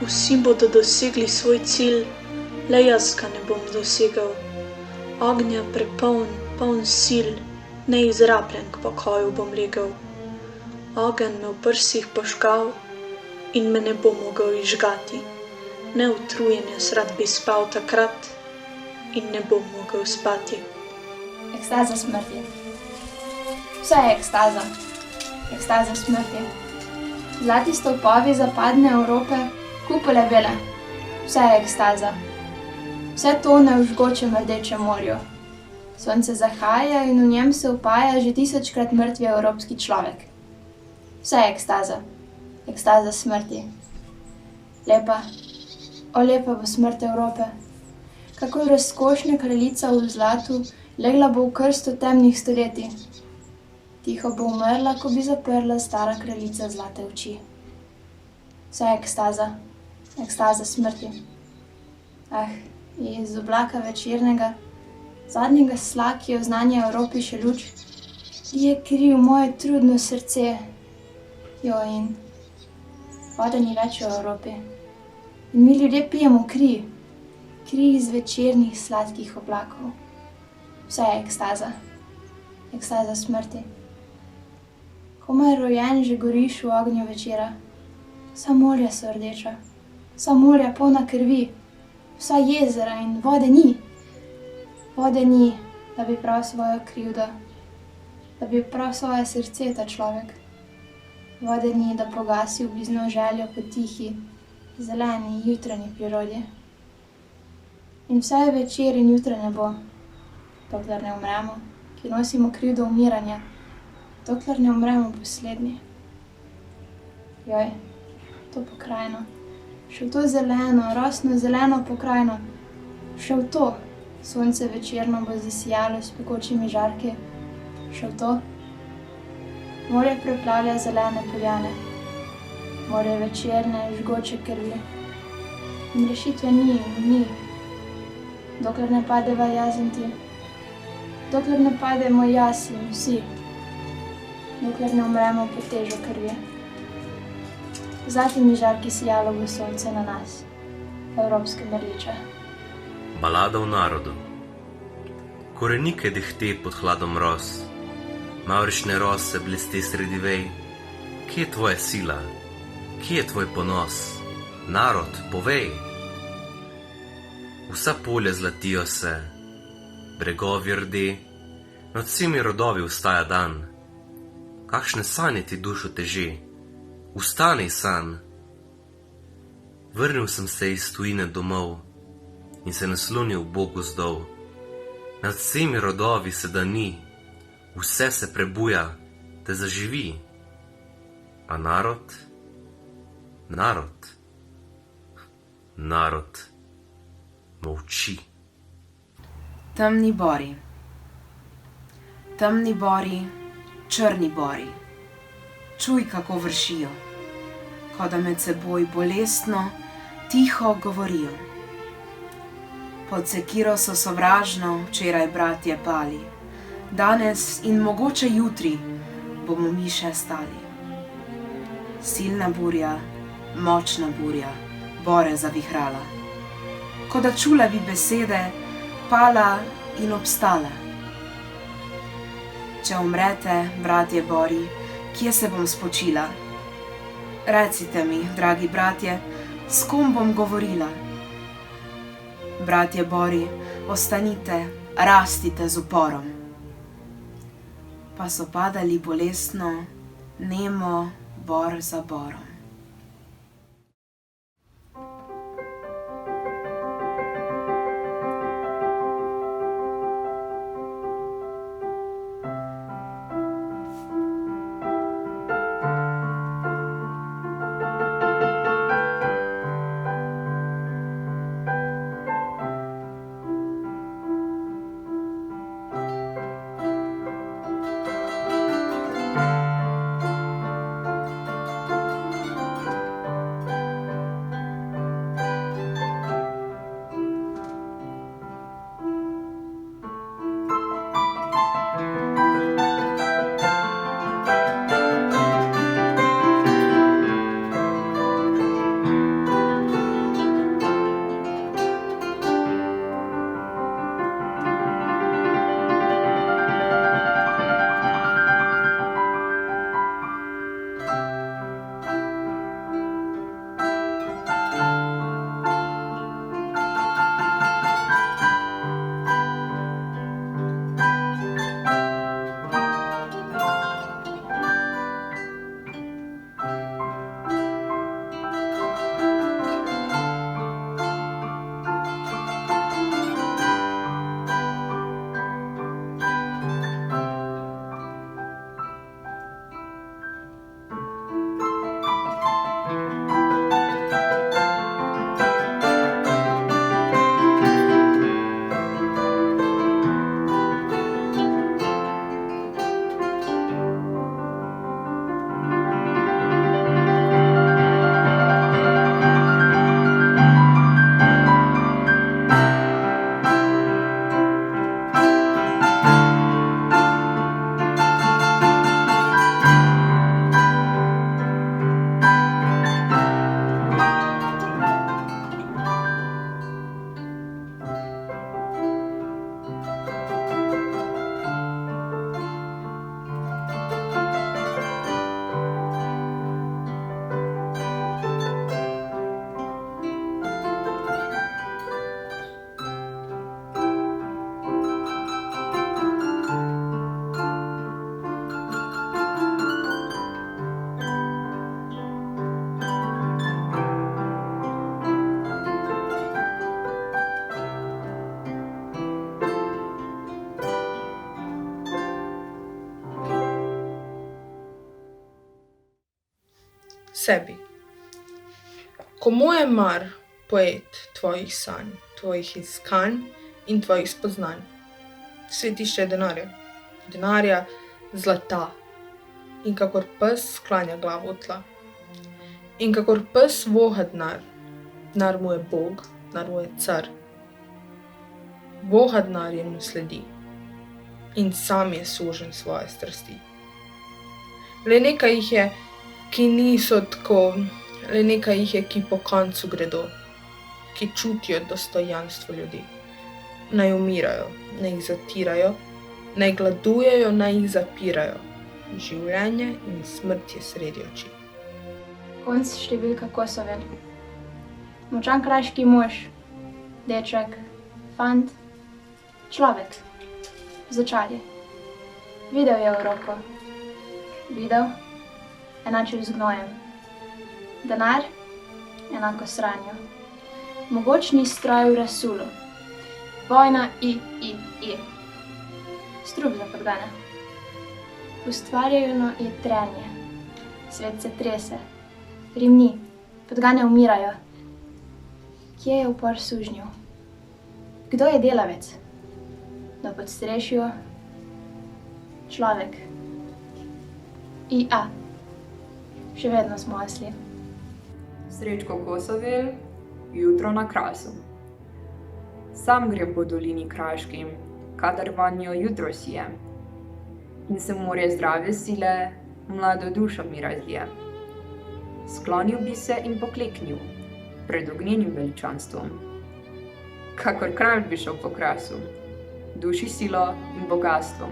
Vsi bodo dosegli svoj cilj, le jaz ga ne bom dosegel. Ognja poln sil, neizrabljen k pokoju bom legel. Ogenj me v prsih požgal in me ne bo mogel izžgati. Neutrujen jaz rad bi spal takrat in ne bom mogel spati. Ekstaza smrti. Vse je ekstaza. Ekstaza smrti. Zlati stolpovi zapadne Evrope, kupole bele. Vse je ekstaza. Vse tone v žgočem rdečem morju. Sonce zahaja in v njem se upaja že 1000-krat mrtvi evropski človek. Vse je ekstaza. Ekstaza smrti. Lepa, o lepa bo smrt Evrope. Kako razkošna kraljica v zlatu legla bo v krsto temnih stoletij. Tiho bo umrla, ko bi zaprla stara kraljica zlate oči. Vse je ekstaza. Ekstaza smrti. Iz oblaka večernega, zadnjega sla, ki je oznanja Evropi še luč, je kriv moje trudno srce. In vode ni več v Evropi. In mi ljudje pijemo kri. Kri iz večernih sladkih oblakov. Vse je ekstaza. Ekstaza smrti. Komaj rojen že goriš v ognju večera. Vsa morja so rdeča. Vsa morja polna krvi. Vsa jezera in vode ni. Vode ni, da bi prav svojo krivdo, da bi prav svoje srce ta človek. Vode ni, da pogasi oblizno željo po tihi, zeleni, jutranji prirodi. In vse je večer in jutra ne bo, dokler ne umremo, ki nosimo krivdo umiranja, dokler ne umremo poslednji. To pokrajino, še v to zeleno, rosno zeleno pokrajino, še v to sonce večerno bo zasijalo s pekočimi žarki, še v to. Morje preplavlja zelene poljane, morje večerne žgoče krvi. In rešitve ni, dokler ne padeva jaz in ti, dokler ne pademo jaz in vsi, dokler ne umremo pod težo krvi. Zlatimi žarki sijalo bo sonce na nas, evropske mrliče. Balada o narodu. Korenike dehte pod hladom roz, mavrične rose blesti sredi vej. Kje je tvoja sila? Kje je tvoj ponos? Narod, povej! Vsa polja zlatijo se, bregovi rde, nad vsemi rodovi vstaja dan. Kakšne sanje ti dušo teži? Vstani, san! Vrnil sem se iz tujine domov in se naslonil Bogu zdol. Nad vsemi rodovi se dani, vse se prebuja, te zaživi. A narod molči. Temni bori, črni bori, čuj, kako vršijo, ko da med seboj bolestno, tiho govorijo. Pod sekiro so sovražno včeraj bratje pali, danes in mogoče jutri bomo mi še stali. Silna burja, močna burja, bore zavihrala, ko da čula bi besede, pala in obstala. Če umrete, bratje bori, kje se bom spočila? Recite mi, dragi bratje, s kom bom govorila? Bratje bori, ostanite, rastite z uporom. Pa so padali bolestno, nemo, bor za borom. sebi. Komu je mar, poet, tvojih sanj, tvojih iskanj in tvojih spoznanj? Svetišče je denarja, zlata. In kakor pes sklanja glavo v tla. In kakor pes voha denar, denar mu je Bog, denar mu je car. Voha denar in mu sledi. In sam je suženj svoje strasti. Le nekaj jih je, ki niso tako, le nekaj jih je, ki po koncu gredo, ki čutijo dostojanstvo ljudi. Naj umirajo, naj jih zatirajo, naj gladujejo, naj jih zapirajo. Življenje in smrt je sredi oči. Konc številka Kosovel. Močan kraški mož, deček, fant, človek, začarje. Videl je Evropo. Videl, enačil z gnojem. Denar, enako sranjo. Mogočni stroj v rasulu. Vojna i. Strup za podgane. Ustvarjeno je trenje. Svet se trese. Rimni, podgane umirajo. Kje je upor sužnjev? Kdo je delavec? Na podstrešju človek. Še vedno smo osli. Srečko Kosovel, jutro na Krasu. Sam grem po dolini kraškim, kadar vanjo jutro sije. In se morje zdrave sile, mlado dušo mi razvije. Sklonil bi se in pokleknil pred ognjenim veličanstvom. Kakor kralj bi šel po Krasu, duši silo in bogastvom.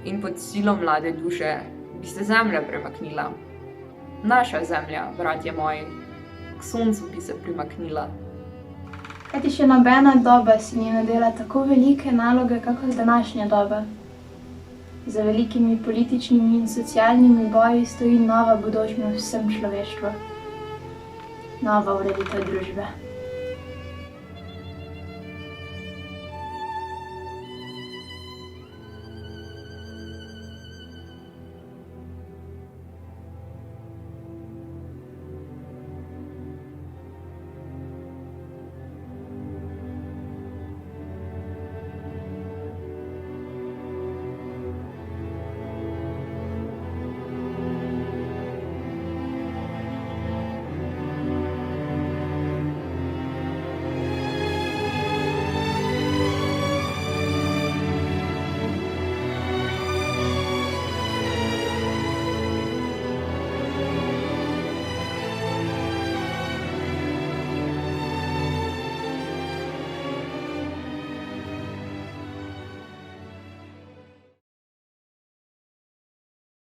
In pod silo mlade duše bi se zemlja premaknila. Naša zemlja, bratje moji, k soncu bi se primaknila. Kajti še nobena doba si ni nadela tako velike naloge, kakor današnja doba. Za velikimi političnimi in socialnimi boji stoji nova bodočnost vsem človeštvu. Nova ureditev družbe.